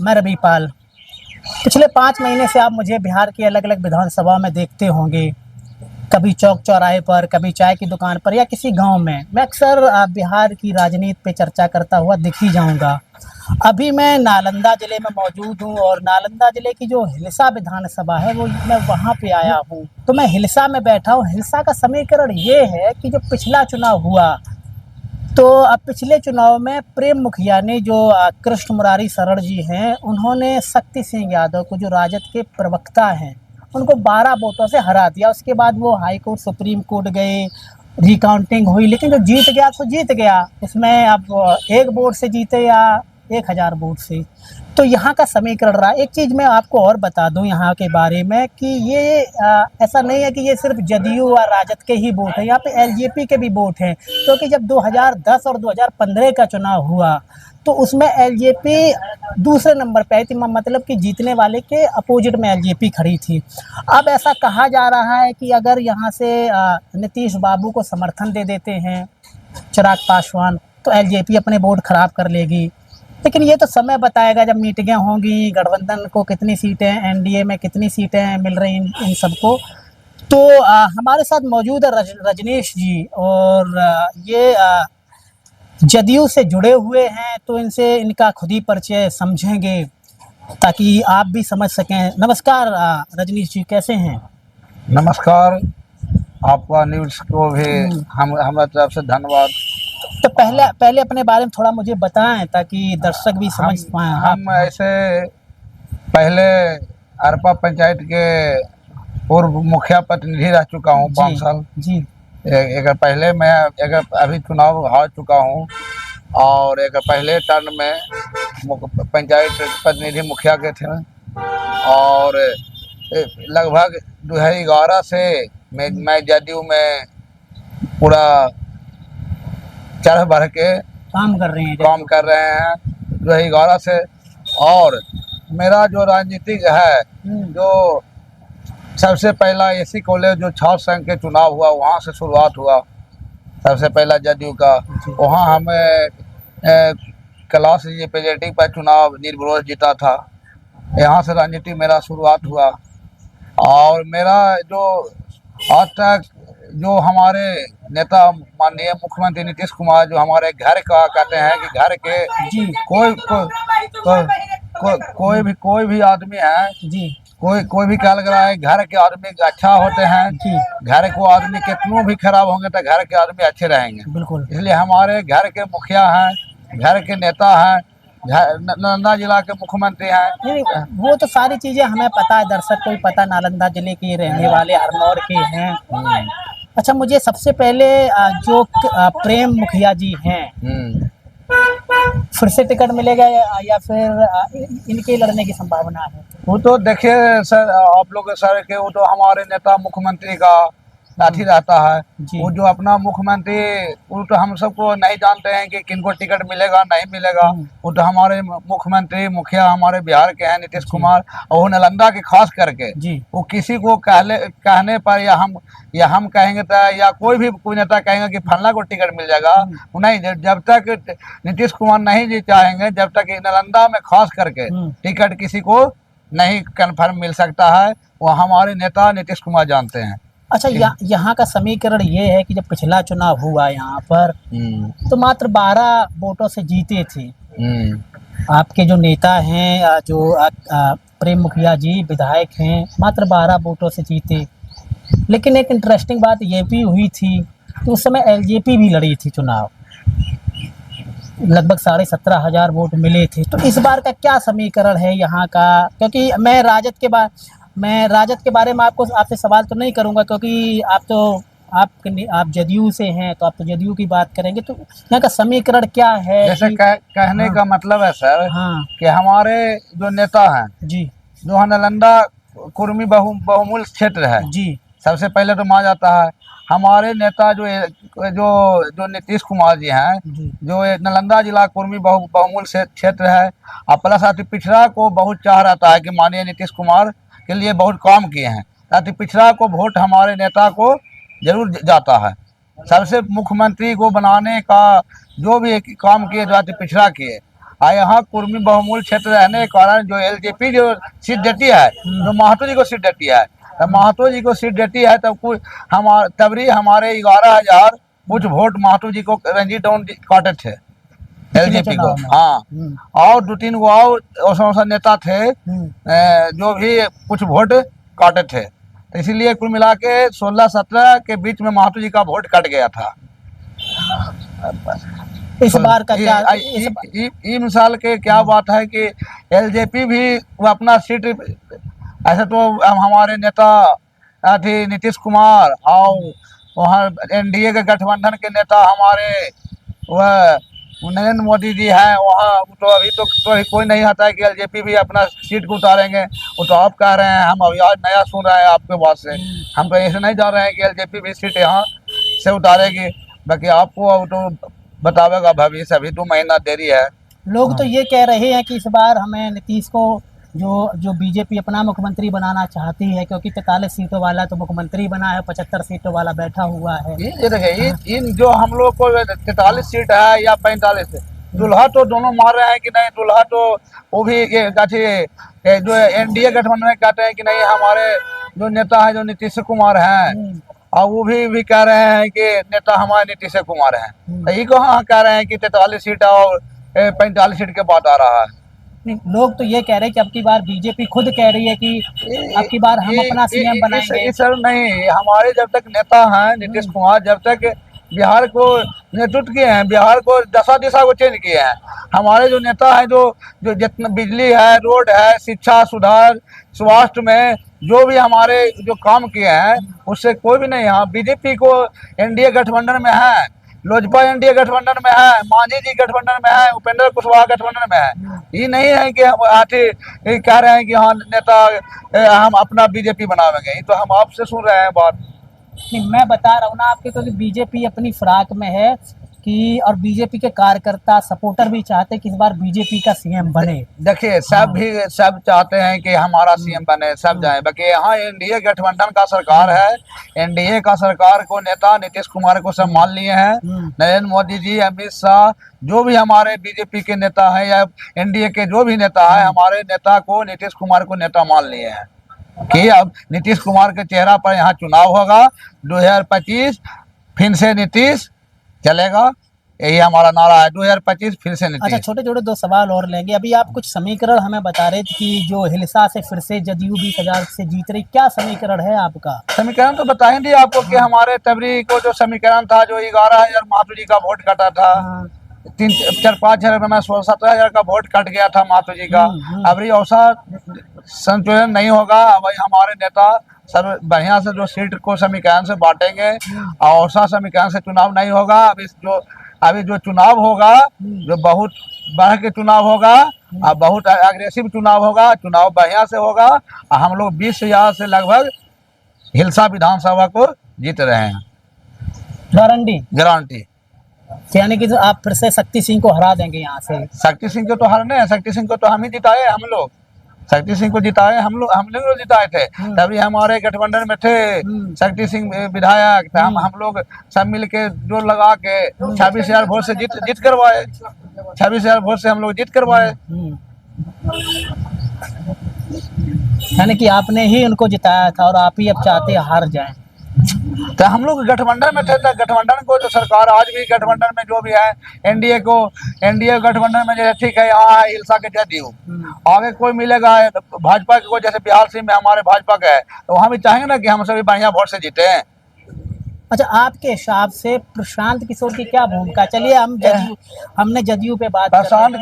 मैं रवि पाल। पिछले 5 महीने से आप मुझे बिहार की अलग अलग विधानसभा में देखते होंगे। कभी चौक चौराहे पर, कभी चाय की दुकान पर या किसी गांव में मैं अक्सर बिहार की राजनीति पे चर्चा करता हुआ दिख ही जाऊंगा। अभी मैं नालंदा ज़िले में मौजूद हूं और नालंदा ज़िले की जो हिलसा विधानसभा है वो मैं वहां पे आया हूं। तो मैं हिलसा में बैठा हूं। हिलसा का समीकरण ये है कि जो पिछला चुनाव हुआ, तो अब पिछले चुनाव में प्रेम मुखिया ने जो कृष्ण मुरारी शरण जी हैं, उन्होंने शक्ति सिंह यादव को, जो राजद के प्रवक्ता हैं, उनको 12 वोटों से हरा दिया। उसके बाद वो हाई कोर्ट, सुप्रीम कोर्ट गए, रिकाउंटिंग हुई, लेकिन जो जीत गया तो जीत गया। उसमें अब 1 वोट से जीते या 1000 वोट से, तो यहाँ का समीकरण रहा। एक चीज़ मैं आपको और बता दूं यहाँ के बारे में कि ये ऐसा नहीं है कि ये सिर्फ जदयू और राजद के ही वोट हैं, यहाँ पे एलजेपी के भी वोट हैं। क्योंकि जब 2010 और 2015 का चुनाव हुआ तो उसमें एलजेपी दूसरे नंबर पे आई थी, मतलब कि जीतने वाले के अपोजिट में एलजेपी खड़ी थी। अब ऐसा कहा जा रहा है कि अगर यहाँ से नीतीश बाबू को समर्थन दे देते हैं चिराग पासवान, तो एलजेपी अपने वोट खराब कर लेगी। लेकिन ये तो समय बताएगा, जब मीटिंगें होंगी, गठबंधन को कितनी सीटें, एनडीए में कितनी सीटें मिल रही इन सबको। तो हमारे साथ मौजूद है रजनीश जी, और ये जदयू से जुड़े हुए हैं, तो इनसे इनका खुद ही परिचय समझेंगे ताकि आप भी समझ सकें। नमस्कार रजनीश जी, कैसे हैं? नमस्कार, आपका न्यूज़ को भी हमारे तरफ से धन्यवाद। तो पहले अपने बारे में थोड़ा मुझे बताएं ताकि दर्शक भी समझ पाएं। हम ऐसे पहले अरपा पंचायत के पूर्व मुखिया प्रतिनिधि रह चुका हूँ 5 साल जी। एक पहले मैं अभी चुनाव हार चुका हूँ, और एक पहले टर्न में पंचायत प्रतिनिधि मुखिया के थे, और लगभग 2011 से मैं जदयू में पूरा चढ़ बढ़ के काम कर रहे हैं 2011 से। और मेरा जो राजनीतिक है, जो सबसे पहला एसी कॉलेज जो छात्र संघ के चुनाव हुआ, वहाँ से शुरुआत हुआ। सबसे पहला जदयू का, वहाँ हमें क्लास रिप्रेजेंटेटिव पर चुनाव निर्विरोध जीता था। यहाँ से राजनीति मेरा शुरुआत हुआ। और मेरा जो आज तक जो हमारे नेता माननीय मुख्यमंत्री नीतीश कुमार, जो हमारे घर का कहते हैं कि घर के कोई भी आदमी है जी, कोई भी क्या लग रहा है, घर के आदमी अच्छा होते हैं जी। घर को आदमी कितनों भी खराब होंगे तो घर के आदमी अच्छे रहेंगे, बिल्कुल। इसलिए हमारे घर के मुखिया हैं, घर के नेता हैं, नालंदा जिला के मुख्यमंत्री हैं। वो तो सारी चीजें हमें पता है, दर्शक को भी पता, नालंदा जिले के रहने वाले, हरनौर के हैं। अच्छा, मुझे सबसे पहले जो प्रेम मुखिया जी हैं, फिर से टिकट मिलेगा या फिर इनके लड़ने की संभावना है? वो तो देखिए सर, आप लोग सर के वो तो हमारे नेता मुख्यमंत्री का साथी रहता है। वो जो अपना मुख्यमंत्री, वो तो हम सबको नहीं जानते हैं कि किनको टिकट मिलेगा नहीं मिलेगा। वो तो हमारे मुख्यमंत्री मुखिया हमारे बिहार के हैं नीतीश कुमार, और वो नालंदा के खास करके वो किसी को कहने पर या हम कहेंगे तो, या कोई नेता कहेंगे कि फलना को टिकट मिल जाएगा, नहीं। जब तक नीतीश कुमार नहीं जी चाहेंगे, जब तक नालंदा में खास करके टिकट किसी को नहीं कन्फर्म मिल सकता है, वो हमारे नेता नीतीश कुमार जानते हैं। अच्छा, यहाँ का समीकरण ये है कि जब पिछला चुनाव हुआ यहाँ पर, तो मात्र 12 वोटों से जीते थे। आपके जो नेता हैं, जो प्रेम मुखिया जी विधायक हैं, मात्र 12 वोटों से जीते। लेकिन एक इंटरेस्टिंग बात ये भी हुई थी कि उस समय एलजेपी भी लड़ी थी चुनाव, लगभग 17,500 वोट मिले थे। तो इस बार का क्या समीकरण है यहाँ का? क्योंकि मैं राजद के बारे में आपसे सवाल तो नहीं करूँगा, क्योंकि आप जदयू से हैं, तो आप तो जदयू की बात करेंगे। तो यहाँ का समीकरण क्या है? जैसे कहने का मतलब है सर, कि हमारे जो नेता हैं जी, जो नालंदा कुर्मी बहुमूल्य क्षेत्र है जी, सबसे पहले तो माना जाता है। हमारे नेता जो नीतीश कुमार जी हैं, जो नालंदा जिला कुर्मी बहुमूल्य क्षेत्र है, और प्लस अति पिछड़ा को बहुत चाह रहता है कि माननीय नीतीश कुमार के लिए बहुत काम किए हैं। अति पिछड़ा को वोट हमारे नेता को जरूर जाता है। सबसे मुख्यमंत्री को बनाने का जो भी काम किए, जो अति पिछड़ा किए, यहाँ कुर्मी बहुमूल्य क्षेत्र रहने के कारण जो एलजेपी जो सीट देती है, जो महतो जी को सीट देती है, तब महतो जी को सीट देती है तब कुछ तबरी हमारे 11,000 कुछ वोट महतो जी को रंजीत डाउन काटे थे एलजेपी को। हाँ, और 2-3 गो और नेता थे जो भी कुछ वोट काटे थे, तो इसीलिए कुल मिला के 16-17 के बीच में महतो जी का वोट कट गया था। इस बार का क्या मिसाल के क्या बात है कि एलजेपी भी वो अपना सीट, ऐसे तो हमारे नेता थे नीतीश कुमार और वहाँ एनडीए के गठबंधन के नेता हमारे वह नरेंद्र मोदी जी हैं, वहाँ तो अभी तो कोई नहीं आता है कि एलजेपी भी अपना सीट को उतारेंगे। वो तो आप कह रहे हैं, हम अभी आज नया सुन रहे हैं आपके बात से, हम तो ऐसे नहीं जा रहे हैं कि एलजेपी भी सीट यहाँ से उतारेगी, बाकी आपको तो बतावेगा भविष्य, अभी 2 महीना देरी है। लोग तो ये कह रहे हैं कि इस बार हमें नीतीश को जो बीजेपी अपना मुख्यमंत्री बनाना चाहती है, क्योंकि 43 सीटों वाला तो मुख्यमंत्री बना है, 75 सीटों वाला बैठा हुआ है। ये देखिए, इन जो हम लोग को 43 सीट है या 45, दुल्हा तो दोनों मार रहे हैं कि नहीं, दुल्हा तो वो भी जो एनडीए गठबंधन में कहते हैं कि नहीं हमारे जो नेता है जो नीतीश कुमार हैं, और वो भी कह रहे हैं कि नेता हमारे नीतीश कुमार हैं। तो ये कहाँ कह रहे हैं कि 43 सीट और 45 सीट के बाद आ रहा है। लोग तो ये कह रहे हैं कि अब की बार बीजेपी खुद कह रही है कि अब की बार हम अपना सीएम बनाएंगे। सर नहीं, हमारे जब तक नेता हैं नीतीश कुमार, जब तक बिहार को नेतृत्व किए हैं, बिहार को दशा दिशा को चेंज किए हैं, हमारे जो नेता हैं जो जितना बिजली है, रोड है, शिक्षा सुधार, स्वास्थ्य में जो भी हमारे जो काम किए हैं उससे कोई भी नहीं। हाँ, बीजेपी को एनडीए गठबंधन में है, लोजपा एनडीए गठबंधन में है, मांझी जी गठबंधन में है, उपेंद्र कुशवाहा गठबंधन में है। ये नहीं है कि हम आते कह रहे हैं कि हाँ नेता हम अपना बीजेपी बनावेंगे, ये तो हम आपसे सुन रहे हैं बात। नहीं, मैं बता रहा हूँ ना आपके, क्योंकि बीजेपी अपनी फिराक में है कि, और बीजेपी के कार्यकर्ता सपोर्टर भी चाहते हैं कि इस बार बीजेपी का सीएम बने। देखिए, सब चाहते हैं कि हमारा सीएम बने, सब जाए, बाकी यहाँ एनडीए गठबंधन का सरकार है, एनडीए का सरकार को नेता नीतीश कुमार को सब मान लिए हैं। नरेंद्र मोदी जी, अमित शाह, जो भी हमारे बीजेपी के नेता हैं या एनडीए के जो भी नेता है, हमारे नेता को नीतीश कुमार को नेता मान लिए हैं कि अब नीतीश कुमार के चेहरा पर यहाँ चुनाव होगा 2025, फिर से नीतीश चलेगा, यही हमारा नारा है, 2025 फिर से नीतीश। अच्छा, छोटे छोटे 2 सवाल और लेंगे। अभी आप कुछ समीकरण हमें बता रहे थे कि जो हिलसा से फिर से जदयू 20,000 से जीत रही, क्या समीकरण है आपका? समीकरण तो बता ही दिया आपको कि हमारे तबरी को जो समीकरण था, जो 11,000 महतो जी का वोट कटा था, 3-4-5 हजार में 16-17 का वोट कट गया था महतो जी का। अब औसा संतुलन नहीं होगा, भाई हमारे नेता सब बढ़िया से जो सीट को समीकरण से बांटेंगे, और औसा समीकरण से चुनाव नहीं होगा। अभी जो चुनाव होगा, जो बहुत बढ़ के चुनाव होगा और बहुत अग्रेसिव चुनाव होगा, चुनाव बढ़िया से होगा, और हम लोग 20,000 से लगभग हिलसा विधानसभा को जीत रहे हैं, गारंटी। यानी कि आप फिर से शक्ति सिंह को हरा देंगे यहाँ से? शक्ति सिंह को तो हरने हैं, शक्ति सिंह को तो हम ही जिताए, हम लोग शक्ति सिंह को जिताए, हम लोग जिताए थे, तभी हमारे गठबंधन में थे शक्ति सिंह विधायक, हम लोग सब मिल के जोर लगा के 26,000 वोट से जीत करवाए, 26,000 वोट से हम लोग जीत करवाए। यानी कि आपने ही उनको जिताया था और आप ही अब चाहते हार जाएं। तो हम लोग गठबंधन में थे, तो गठबंधन को जो सरकार आज भी गठबंधन में जो भी है, एनडीए गठबंधन में जैसे ठीक है, यहाँ है हिलसा के जदयू, आगे कोई मिलेगा भाजपा को, जैसे बिहार से में हमारे भाजपा का है, तो वहाँ भी चाहेंगे ना कि हम सभी बढ़िया वोट से जीते हैं। अच्छा, आपके हिसाब से प्रशांत किशोर की क्या भूमिका? चलिए हमने जदयू पे बात, प्रशांत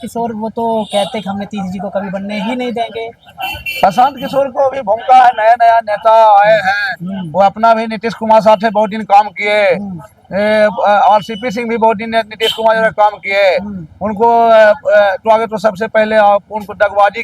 किशोर वो तो कहते हैं कि हम नीतीश जी को कभी बनने ही नहीं देंगे। प्रशांत किशोर को भी भूमिका है, नया नेता आए हैं, वो अपना भी नीतीश कुमार साथ बहुत दिन काम किए, और सीपी सिंह भी बहुत दिन नीतीश कुमार जो काम किए, उनको तो आगे तो सबसे पहले उनको दगबाजी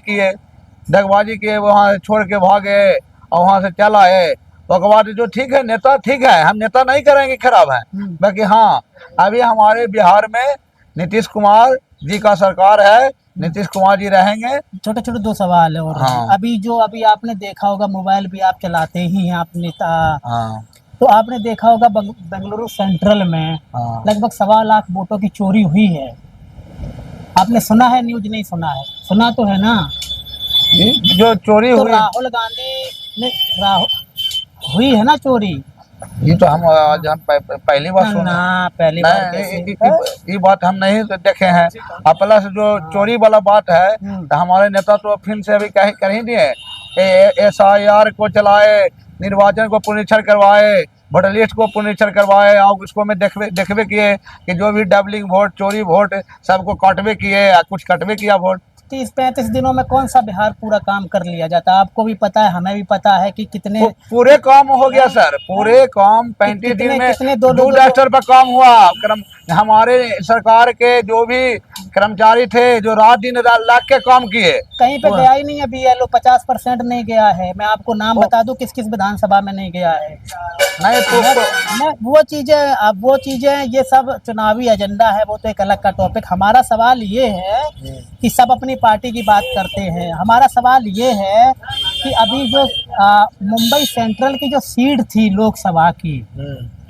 किए, वहाँ छोड़ के भागे और वहाँ से चल आए। तो उसके बाद जो ठीक है, नेता ठीक है, हम नेता नहीं करेंगे खराब है, बाकी हाँ अभी हमारे बिहार में नीतीश कुमार जी का सरकार है, नीतीश कुमार जी रहेंगे। छोटे छोटे 2 सवाल है और हाँ। अभी आपने देखा होगा, मोबाइल भी आप चलाते ही हैं, आप नेता। हाँ। तो आपने देखा होगा बेंगलुरु सेंट्रल में लगभग 1.25 लाख वोटों की चोरी हुई है। आपने सुना है न्यूज? नहीं सुना है? सुना तो है ना। जो चोरी तो हुई, राहुल गांधी ने राहुल हुई है ना चोरी। ये तो हम आज हम पहली बार सुने। ना पहली बार कैसे? ये बात हम नहीं देखे हैं। और प्लस जो चोरी वाला बात है, तो हमारे नेता तो फिर से अभी कहीं कर ही दिए, SIR को चलाए, निर्वाचन को पुनरीक्षण करवाए, वोटर लिस्ट को पुनरीक्षण करवाए, और उसको में देखबे किए कि जो भी डबलिंग वोट, चोरी वोट, सबको काटबे किए, कुछ कटबे किया वोट। 30-35 दिनों में कौन सा बिहार पूरा काम कर लिया जाता है? आपको भी पता है, हमें भी पता है कि कितने पूरे काम हो गया सर, पूरे काम 35 दिन में कितने 2 डस्टर पर काम हुआ। हमारे सरकार के जो भी कर्मचारी थे, जो रात दिन लाख के काम किए। कहीं पे गया ही नहीं है। BLO 50% नहीं गया है। मैं आपको नाम बता दूं किस किस विधानसभा में नहीं गया है। नहीं मैं वो चीजें, अब वो चीजें, ये सब चुनावी एजेंडा है, वो तो एक अलग का टॉपिक। हमारा सवाल ये है कि सब अपनी पार्टी की बात करते हैं। हमारा सवाल ये है कि अभी जो मुंबई सेंट्रल की जो सीट थी लोकसभा की,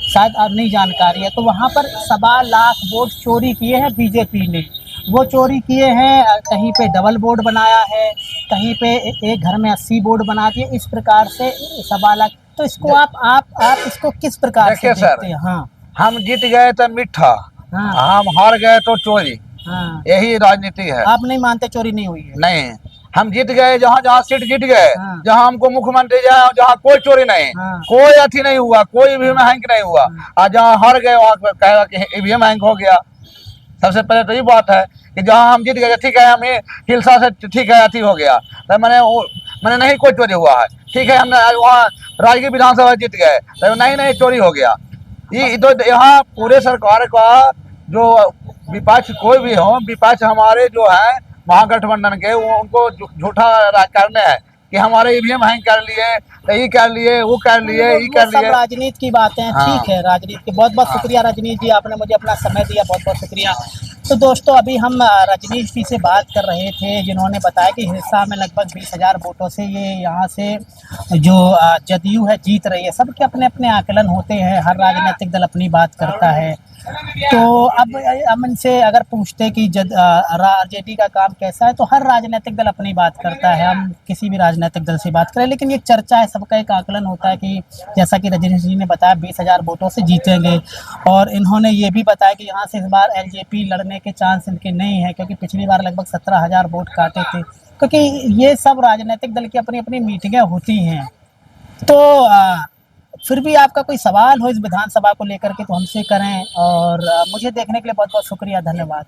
शायद अब नहीं जानकारी है, तो वहाँ पर 1.25 लाख वोट चोरी किए हैं बीजेपी ने। वो चोरी किए हैं, कहीं पे डबल बोर्ड बनाया है, कहीं पे एक घर में 80 बोर्ड बना दिए, इस प्रकार से 1.25 लाख। तो इसको आप इसको किस प्रकार से देखते हैं? हाँ, हम जीत गए तो मीठा, हाँ, हम हार गए तो चोरी, हाँ। यही राजनीति है। आप नहीं मानते चोरी नहीं हुई है? नहीं, हम जीत गए, जहाँ जहाँ सीट जीत गए, हाँ। जहाँ हमको मुख्यमंत्री, जहाँ कोई चोरी नहीं, हाँ। कोई अथी नहीं हुआ, कोई ईवीएम हैंक नहीं हुआ। और जहाँ हार गए वहाँ कहेगा कि ईवीएम हैंक हो गया। सबसे पहले तो ये बात है कि जहाँ हम जीत गए, ठीक है, हमें हिलसा से ठीक है अथी हो गया, तो मैंने नहीं कोई चोरी हुआ है, ठीक है, हमने वहाँ राजगीर विधानसभा जीत गए, तो नहीं चोरी हो गया। ये तो यहाँ पूरे सरकार का जो विपक्ष कोई भी हो, विपक्ष हमारे जो है महागठबंधन के, वो उनको झूठा करने है कि हमारे ईवीएम हैंग कर लिए, ये कर लिए, वो कर लिए, ये कर लिए। राजनीति की बातें हैं। हाँ। ठीक है, राजनीति की बहुत बहुत शुक्रिया रजनीश जी, आपने मुझे अपना समय दिया, बहुत बहुत शुक्रिया। तो दोस्तों, अभी हम रजनीश जी से बात कर रहे थे, जिन्होंने बताया कि हिलसा में लगभग 20,000 वोटों से ये यहाँ से जो जदयू है जीत रही है। सबके अपने अपने आकलन होते हैं, हर राजनीतिक दल अपनी बात करता है। तो अब हम इनसे अगर पूछते कि RJD का काम कैसा है, तो हर राजनीतिक दल अपनी बात करता है। हम किसी भी राजनीतिक दल से बात करें, लेकिन ये चर्चा है, सबका एक आकलन होता है कि जैसा कि रजनीश जी ने बताया 20,000 वोटों से जीतेंगे। और इन्होंने ये भी बताया कि यहाँ से इस बार LJP लड़ने के चांस इनके नहीं है, क्योंकि पिछली बार लगभग 17,000 वोट काटे थे। क्योंकि ये सब राजनीतिक दल की अपनी अपनी मीटिंगें होती हैं। तो फिर भी आपका कोई सवाल हो इस विधानसभा को लेकर के तो हमसे करें। और मुझे देखने के लिए बहुत बहुत शुक्रिया, धन्यवाद।